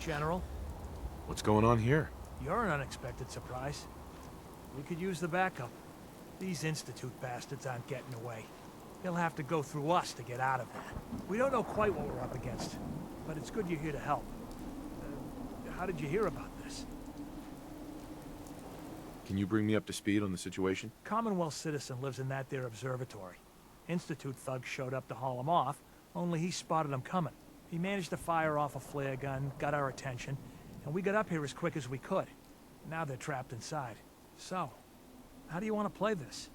General. What's going on here? You're an unexpected surprise. We could use the backup. These Institute bastards aren't getting away. They'll have to go through us to get out of there. We don't know quite what we're up against, but it's good you're here to help. How did you hear about this? Can you bring me up to speed on the situation? Commonwealth citizen lives in that there observatory. Institute thugs showed up to haul him off, only he spotted them coming. He managed to fire off a flare gun, got our attention, and we got up here as quick as we could. Now they're trapped inside. So, how do you want to play this?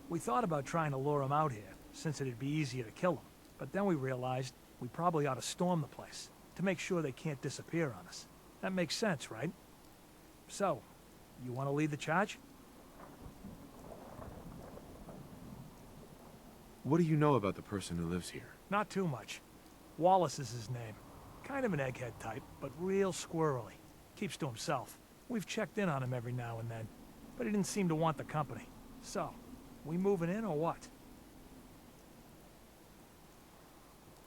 We thought about trying to lure him out here, since it'd be easier to kill him. But then we realized we probably ought to storm the place, to make sure they can't disappear on us. That makes sense, right? So, you want to lead the charge? What do you know about the person who lives here? Not too much. Wallace is his name. Kind of an egghead type, but real squirrely. Keeps to himself. We've checked in on him every now and then, but he didn't seem to want the company. So, we moving in or what?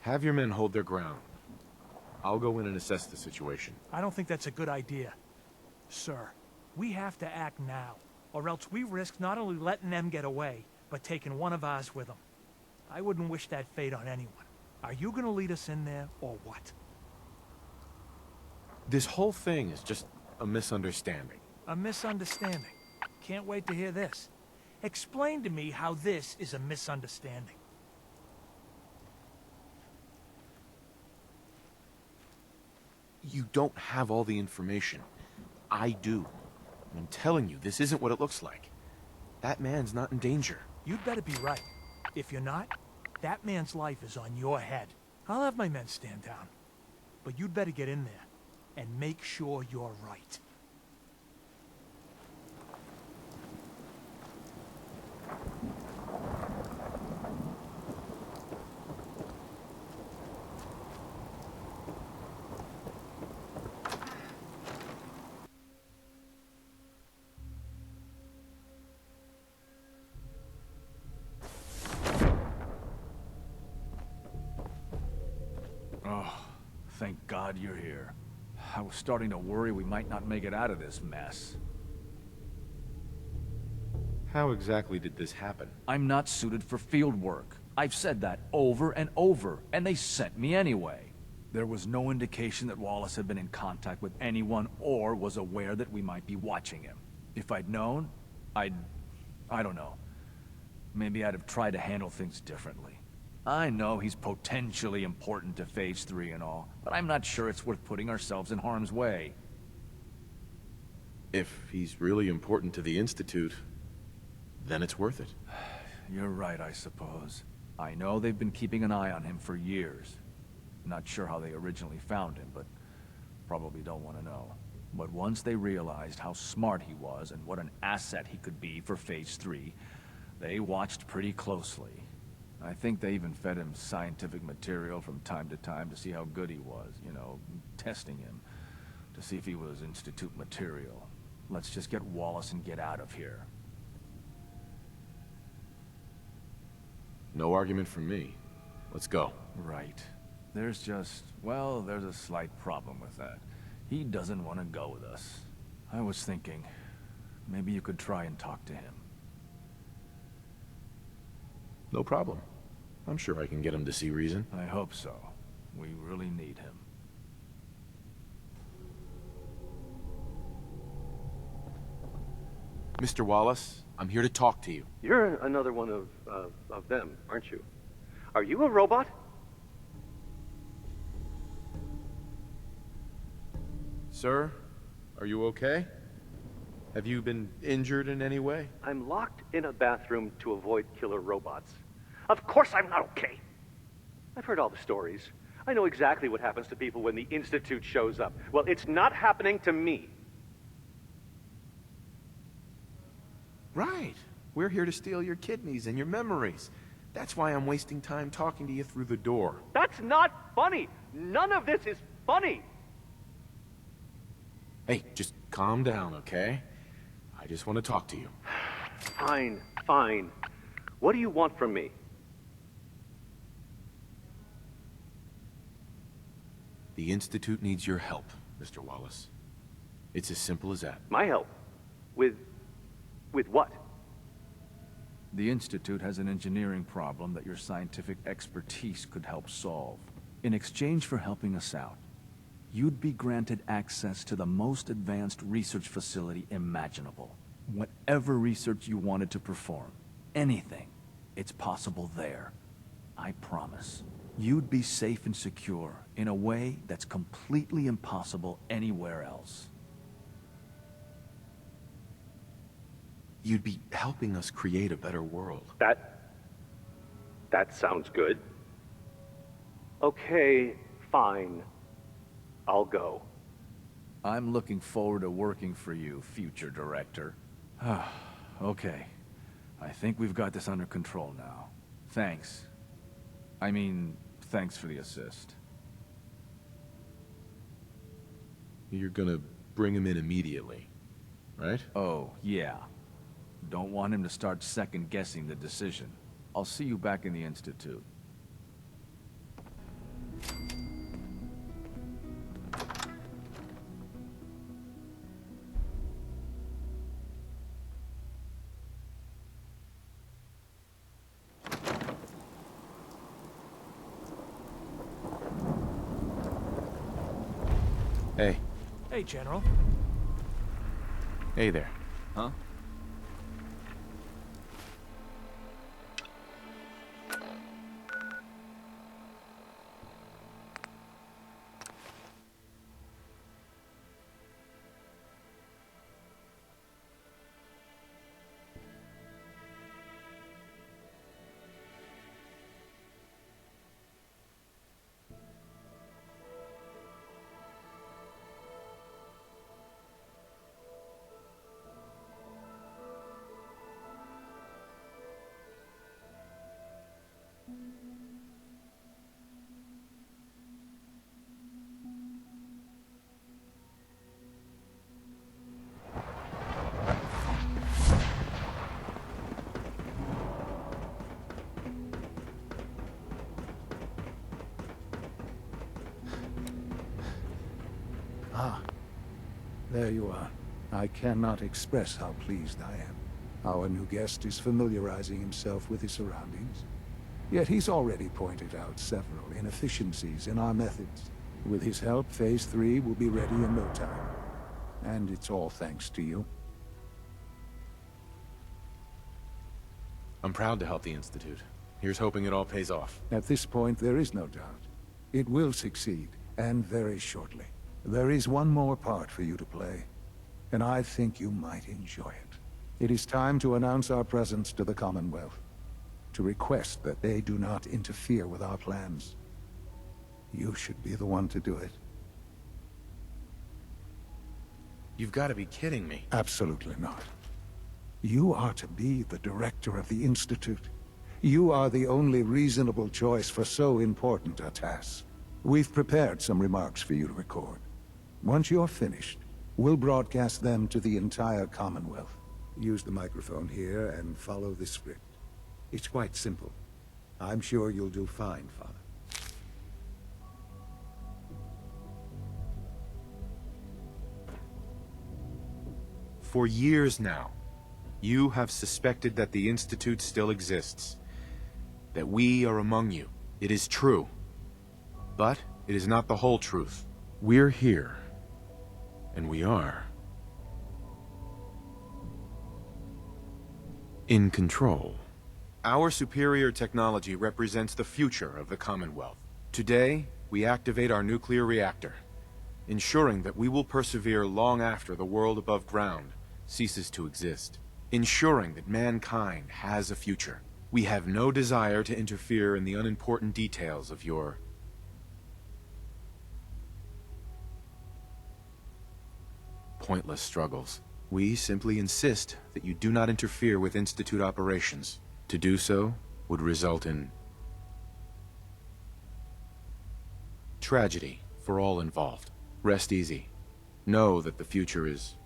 Have your men hold their ground. I'll go in and assess the situation. I don't think that's a good idea. Sir, we have to act now, or else we risk not only letting them get away, but taking one of ours with them. I wouldn't wish that fate on anyone. Are you gonna lead us in there, or what? This whole thing is just a misunderstanding. A misunderstanding. Can't wait to hear this. Explain to me how this is a misunderstanding. You don't have all the information. I do. I'm telling you, this isn't what it looks like. That man's not in danger. You'd better be right. If you're not, that man's life is on your head. I'll have my men stand down. But you'd better get in there and make sure you're right. Oh, thank God you're here. I was starting to worry we might not make it out of this mess. How exactly did this happen? I'm not suited for field work. I've said that over and over, and they sent me anyway. There was no indication that Wallace had been in contact with anyone or was aware that we might be watching him. If I'd known, I don't know. Maybe I'd have tried to handle things differently. I know he's potentially important to Phase 3 and all, but I'm not sure it's worth putting ourselves in harm's way. If he's really important to the Institute, then it's worth it. You're right, I suppose. I know they've been keeping an eye on him for years. Not sure how they originally found him, but probably don't want to know. But once they realized how smart he was and what an asset he could be for Phase 3, they watched pretty closely. I think they even fed him scientific material from time to time to see how good he was, you know, testing him, to see if he was Institute material. Let's just get Wallace and get out of here. No argument from me. Let's go. Right. There's just, well, there's a slight problem with that. He doesn't want to go with us. I was thinking, maybe you could try and talk to him. No problem. I'm sure I can get him to see reason. I hope so. We really need him. Mr. Wallace, I'm here to talk to you. You're another one of them, aren't you? Are you a robot? Sir, are you okay? Have you been injured in any way? I'm locked in a bathroom to avoid killer robots. Of course I'm not okay. I've heard all the stories. I know exactly what happens to people when the Institute shows up. Well, it's not happening to me. Right. We're here to steal your kidneys and your memories. That's why I'm wasting time talking to you through the door. That's not funny. None of this is funny. Hey, just calm down, okay? I just want to talk to you. Fine, fine. What do you want from me? The Institute needs your help. Mr. Wallace. It's as simple as that. My help? With what? The Institute has an engineering problem that your scientific expertise could help solve. In exchange for helping us out, you'd be granted access to the most advanced research facility imaginable. Whatever research you wanted to perform, anything, it's possible there. I promise. You'd be safe and secure in a way that's completely impossible anywhere else. You'd be helping us create a better world. That sounds good. Okay, fine. I'll go. I'm looking forward to working for you, future director. Okay. I think we've got this under control now. Thanks. I mean, thanks for the assist. You're gonna bring him in immediately, right? Oh, yeah. Don't want him to start second-guessing the decision. I'll see you back in the Institute. Hey. Hey, General. Hey there. Huh? There you are. I cannot express how pleased I am. Our new guest is familiarizing himself with his surroundings. Yet he's already pointed out several inefficiencies in our methods. With his help, Phase 3 will be ready in no time. And it's all thanks to you. I'm proud to help the Institute. Here's hoping it all pays off. At this point, there is no doubt. It will succeed, and very shortly. There is one more part for you to play, and I think you might enjoy it. It is time to announce our presence to the Commonwealth, to request that they do not interfere with our plans. You should be the one to do it. You've got to be kidding me. Absolutely not. You are to be the director of the Institute. You are the only reasonable choice for so important a task. We've prepared some remarks for you to record. Once you're finished, we'll broadcast them to the entire Commonwealth. Use the microphone here and follow the script. It's quite simple. I'm sure you'll do fine, Father. For years now, you have suspected that the Institute still exists. That we are among you. It is true. But it is not the whole truth. We're here. And we are in control. Our superior technology represents the future of the Commonwealth. Today, we activate our nuclear reactor, ensuring that we will persevere long after the world above ground ceases to exist, ensuring that mankind has a future. We have no desire to interfere in the unimportant details of your pointless struggles. We simply insist that you do not interfere with Institute operations. To do so would result in tragedy for all involved. Rest easy. Know that the future is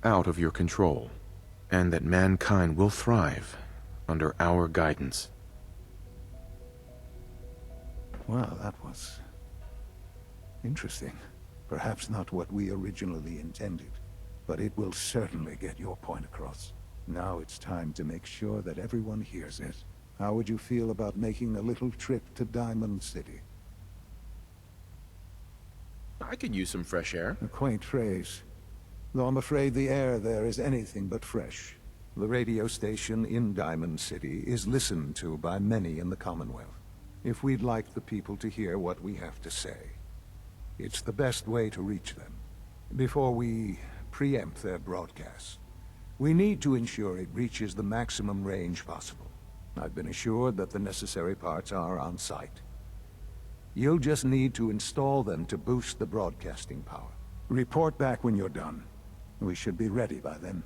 out of your control, and that mankind will thrive under our guidance. Well, that was interesting. Perhaps not what we originally intended, but it will certainly get your point across. Now it's time to make sure that everyone hears it. How would you feel about making a little trip to Diamond City? I could use some fresh air. A quaint phrase, though I'm afraid the air there is anything but fresh. The radio station in Diamond City is listened to by many in the Commonwealth. If we'd like the people to hear what we have to say, it's the best way to reach them. Before we preempt their broadcast, we need to ensure it reaches the maximum range possible. I've been assured that the necessary parts are on site. You'll just need to install them to boost the broadcasting power. Report back when you're done. We should be ready by then.